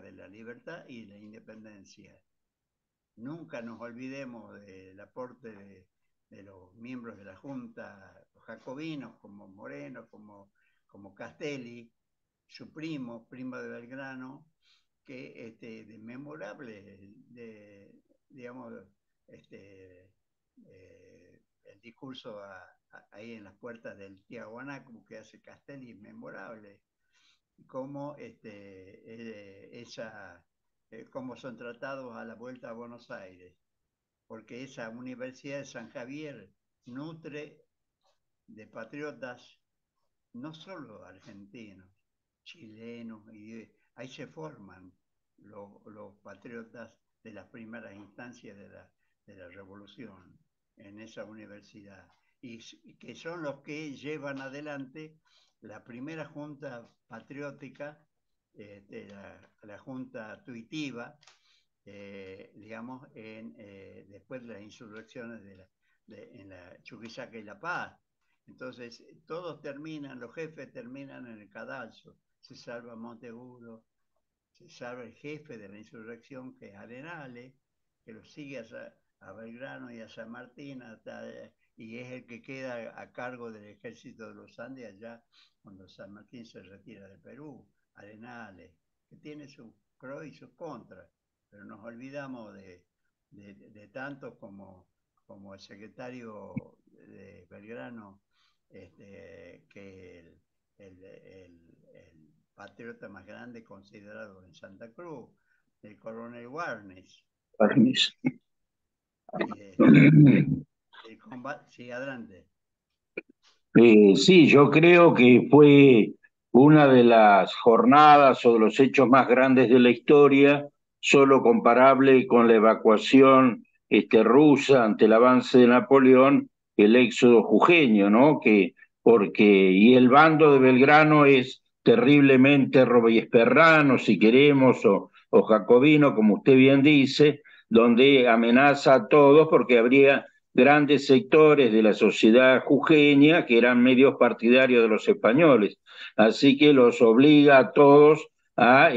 de la libertad y la independencia. Nunca nos olvidemos del aporte de los miembros de la Junta, los jacobinos, como Moreno, como Castelli, su primo de Belgrano, que de memorable, digamos, el discurso ahí en las puertas del Tiahuanaco que hace Castelli es memorable, como cómo son tratados a la vuelta a Buenos Aires, porque esa Universidad de San Javier nutre de patriotas no solo argentinos, chilenos, y ahí se forman los patriotas de las primeras instancias de la revolución en esa universidad, y que son los que llevan adelante la primera junta patriótica, la junta tuitiva, digamos, después de las insurrecciones en la Chuquisaca y La Paz. Entonces, todos terminan, los jefes terminan en el cadalso. Se salva Monteagudo, se salva el jefe de la insurrección, que es Arenales, que lo sigue a Belgrano y a San Martín, y es el que queda a cargo del ejército de los Andes allá cuando San Martín se retira de Perú. Arenales, que tiene sus pros y sus contras, pero nos olvidamos de tanto como el secretario de Belgrano, que el patriota más grande considerado en Santa Cruz, el coronel Warnes. El combate, sí, adelante. Sí, yo creo que fue una de las jornadas o de los hechos más grandes de la historia, solo comparable con la evacuación rusa ante el avance de Napoleón, el éxodo jujeño, ¿no? Y el bando de Belgrano es terriblemente robiesperrano, si queremos, o jacobino, como usted bien dice, donde amenaza a todos porque habría grandes sectores de la sociedad jujeña que eran medios partidarios de los españoles. Así que los obliga a todos a,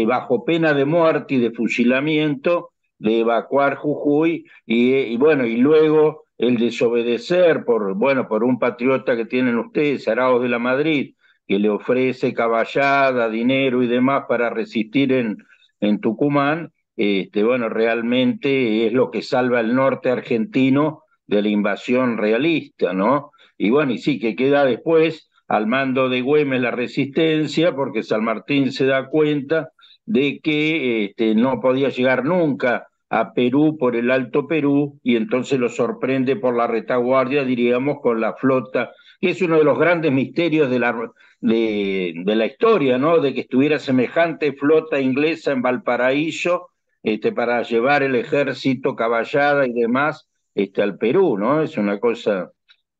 bajo pena de muerte y de fusilamiento, de evacuar Jujuy y bueno, y luego el desobedecer por un patriota que tienen ustedes, Arauz de la Madrid, que le ofrece caballada, dinero y demás para resistir en Tucumán. Bueno, realmente es lo que salva el norte argentino de la invasión realista, ¿no? Y bueno, y sí, que queda después al mando de Güemes la resistencia, porque San Martín se da cuenta de que no podía llegar nunca a Perú por el Alto Perú, y entonces lo sorprende por la retaguardia, diríamos, con la flota, que es uno de los grandes misterios de la historia, ¿no? De que estuviera semejante flota inglesa en Valparaíso, para llevar el ejército, caballada y demás, al Perú, ¿no? Es una cosa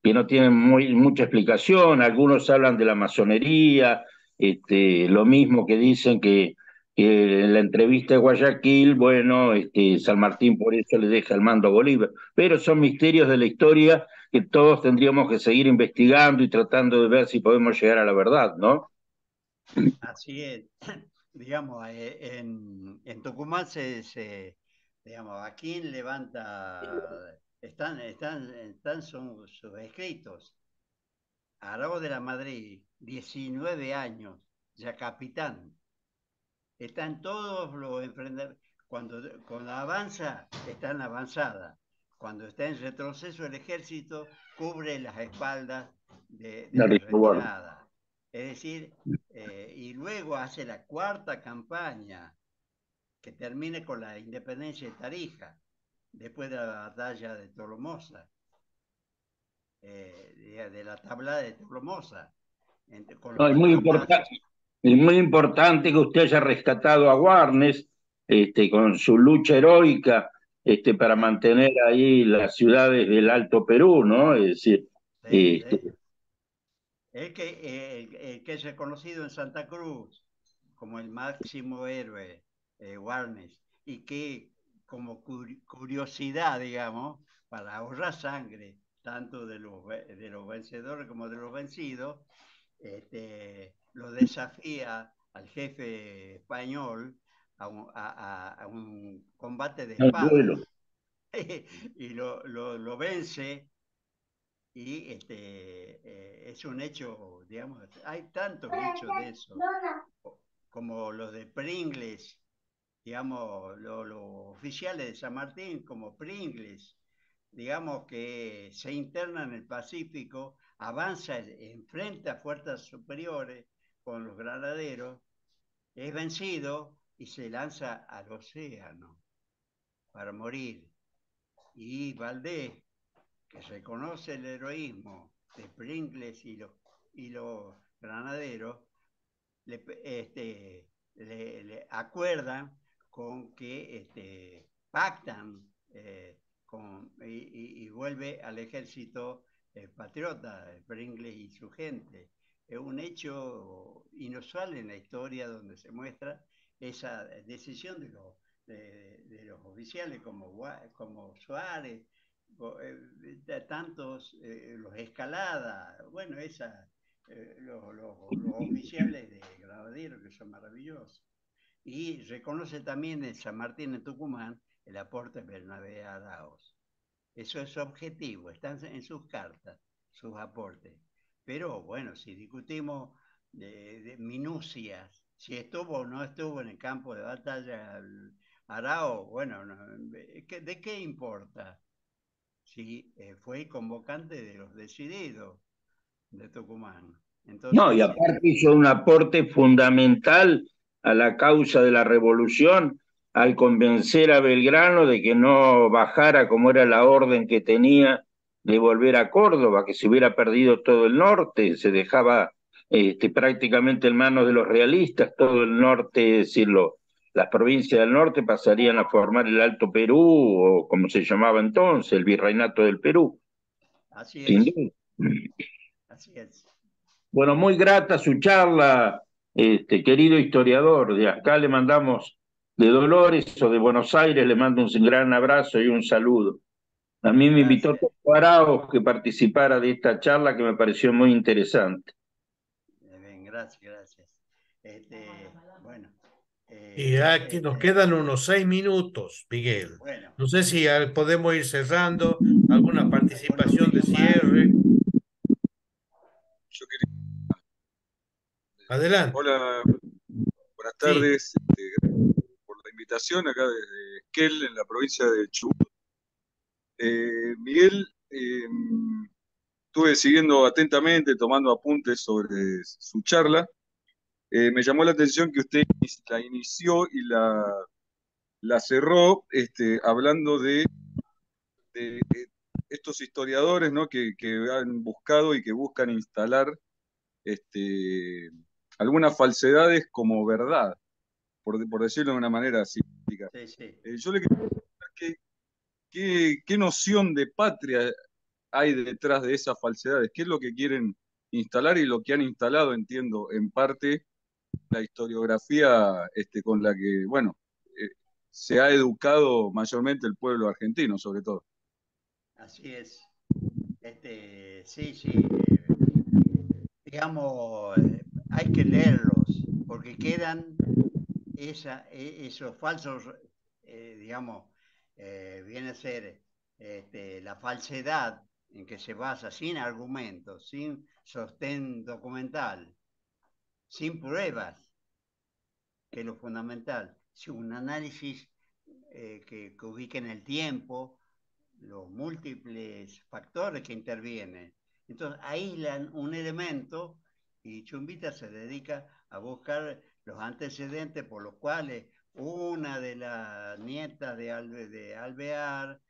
que no tiene mucha explicación. Algunos hablan de la masonería, lo mismo que dicen En la entrevista de Guayaquil, bueno, San Martín por eso le deja el mando a Bolívar. Pero son misterios de la historia que todos tendríamos que seguir investigando y tratando de ver si podemos llegar a la verdad, ¿no? Así es. Digamos, en Tucumán digamos, ¿a quién levanta? Están sus escritos. Arau de la Madrid, 19 años, ya capitán. Están todos los enfrentamientos. Cuando avanza, está en avanzada. Cuando está en retroceso, el ejército cubre las espaldas de La la retaguardia. retirada. Es decir, y luego hace la cuarta campaña, que termine con la independencia de Tarija, después de la batalla de Tolomosa, de la tabla de Tolomosa, con los No, cuatro pasos. es muy importante que usted haya rescatado a Warnes, con su lucha heroica, para Sí, mantener ahí las ciudades del Alto Perú, ¿no? Es decir, sí, este, sí. El que es reconocido en Santa Cruz como el máximo héroe, Warnes, y que como curiosidad, digamos, para ahorrar sangre, tanto de los vencedores como de los vencidos, lo desafía al jefe español a un combate de el espadas duelo. y lo vence y es un hecho, digamos, hay tantos hechos de eso, como los de Pringles, digamos, los oficiales de San Martín, como Pringles, digamos que se interna en el Pacífico, avanza, enfrenta a fuerzas superiores con los granaderos, es vencido y se lanza al océano para morir. Y Valdés, que reconoce el heroísmo de Pringles y los granaderos, le, le acuerdan con que pactan y vuelve al ejército patriota, Pringles y su gente. Es un hecho inusual en la historia donde se muestra esa decisión de los oficiales como Suárez, tantos, los Escalada, bueno, los oficiales de Granadero, que son maravillosos. Y reconoce también en San Martín en Tucumán el aporte de Bernabé Arauz. Eso es objetivo, están en sus cartas, sus aportes. Pero bueno, si discutimos de minucias, si estuvo o no estuvo en el campo de batalla Arao, bueno, no, ¿de qué importa? Si fue convocante de los decididos de Tucumán. No, y Entonces, aparte hizo un aporte fundamental a la causa de la revolución al convencer a Belgrano de que no bajara como era la orden que tenía de volver a Córdoba, que se hubiera perdido todo el norte, se dejaba prácticamente en manos de los realistas todo el norte, es decirlo, las provincias del norte pasarían a formar el Alto Perú, o como se llamaba entonces, el Virreinato del Perú, así sin es, duda. así es. Bueno, muy grata su charla, querido historiador. De acá le mandamos, de Dolores o de Buenos Aires, le mando un gran abrazo y un saludo. A mí me invitó Gracias. Toto Arauz que participara de esta charla que me pareció muy interesante. Bien, gracias, gracias. Bueno, Y aquí nos quedan unos 6 minutos, Miguel. bueno, No sé si podemos ir cerrando alguna por lo participación de menos más. cierre. Yo quería, Adelante. hola, buenas Sí. tardes, gracias por la invitación acá desde Esquel, en la provincia de Chubut. Miguel, estuve siguiendo atentamente, tomando apuntes sobre su charla. Me llamó la atención que usted la inició y la cerró hablando de estos historiadores, ¿no? que han buscado y que buscan instalar este, algunas falsedades como verdad, por decirlo de una manera simplística. Sí, sí. Yo le quería preguntar qué noción de patria hay detrás de esas falsedades, qué es lo que quieren instalar y lo que han instalado, entiendo, en parte la historiografía con la que, bueno, se ha educado mayormente el pueblo argentino, sobre todo. Así es. Sí, sí. Digamos, hay que leerlos, porque quedan esos falsos, digamos, viene a ser la falsedad en que se basa sin argumentos, sin sostén documental, sin pruebas, que es lo fundamental, sin un análisis que ubique en el tiempo los múltiples factores que intervienen. Entonces aíslan un elemento y Chumbita se dedica a buscar los antecedentes por los cuales una de las nietas de Alvear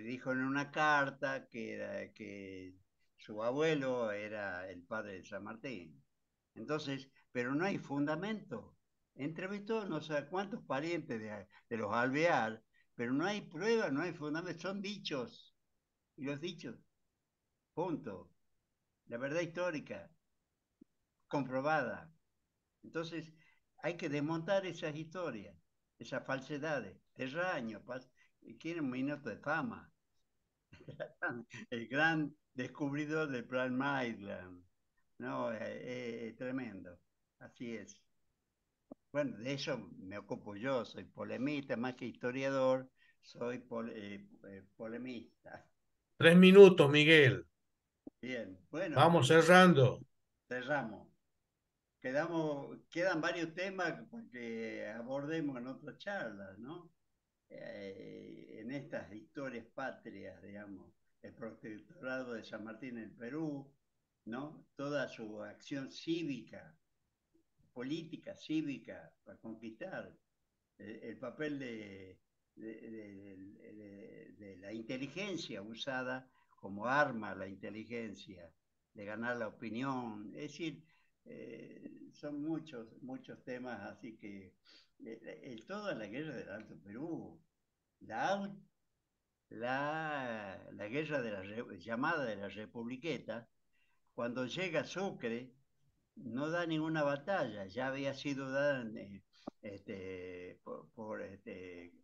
dijo en una carta que su abuelo era el padre de San Martín. Entonces, pero no hay fundamento. Entrevistó no sé cuántos parientes de los Alvear, pero no hay pruebas, no hay fundamento, son dichos. Y los dichos, punto. La verdad histórica, comprobada. Entonces, hay que desmontar esas historias, esas falsedades. Terraño, quieren un minuto de fama. El gran descubridor del Plan Maitland. No, tremendo. Así es. Bueno, de eso me ocupo yo, soy polemista, más que historiador, soy polemista. 3 minutos, Miguel. Bien, bueno, Vamos cerrando. cerramos. Quedan varios temas para que abordemos en otras charlas, ¿no? En estas historias patrias, digamos, el protectorado de San Martín en Perú, ¿no? Toda su acción cívica, política, cívica, para conquistar el papel de la inteligencia usada como arma, la inteligencia, de ganar la opinión. Es decir, son muchos temas, así que toda la guerra del Alto Perú, la, la guerra de llamada de la Republiqueta, cuando llega Sucre, no da ninguna batalla, ya había sido dada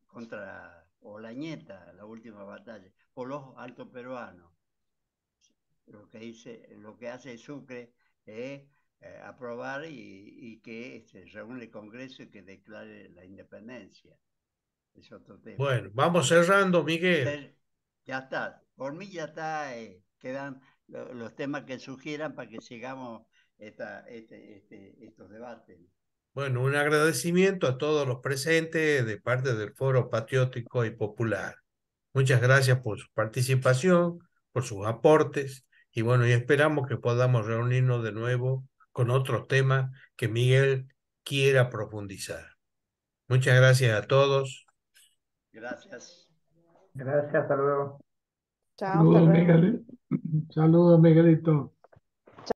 contra Olañeta, la última batalla, por los altos peruanos. Lo que hace Sucre es aprobar y que se reúne el Congreso y que declare la independencia. Es otro tema. Bueno, vamos cerrando, Miguel. Ya está, por mí ya está, quedan los temas que sugieran para que sigamos estos debates. Bueno, un agradecimiento a todos los presentes de parte del Foro Patriótico y Popular. Muchas gracias por su participación, por sus aportes y bueno, y esperamos que podamos reunirnos de nuevo con otros temas que Miguel quiera profundizar. Muchas gracias a todos. Gracias. Gracias, hasta luego. Chao, hasta Saludos, luego. Miguelito. Saludos, Miguelito.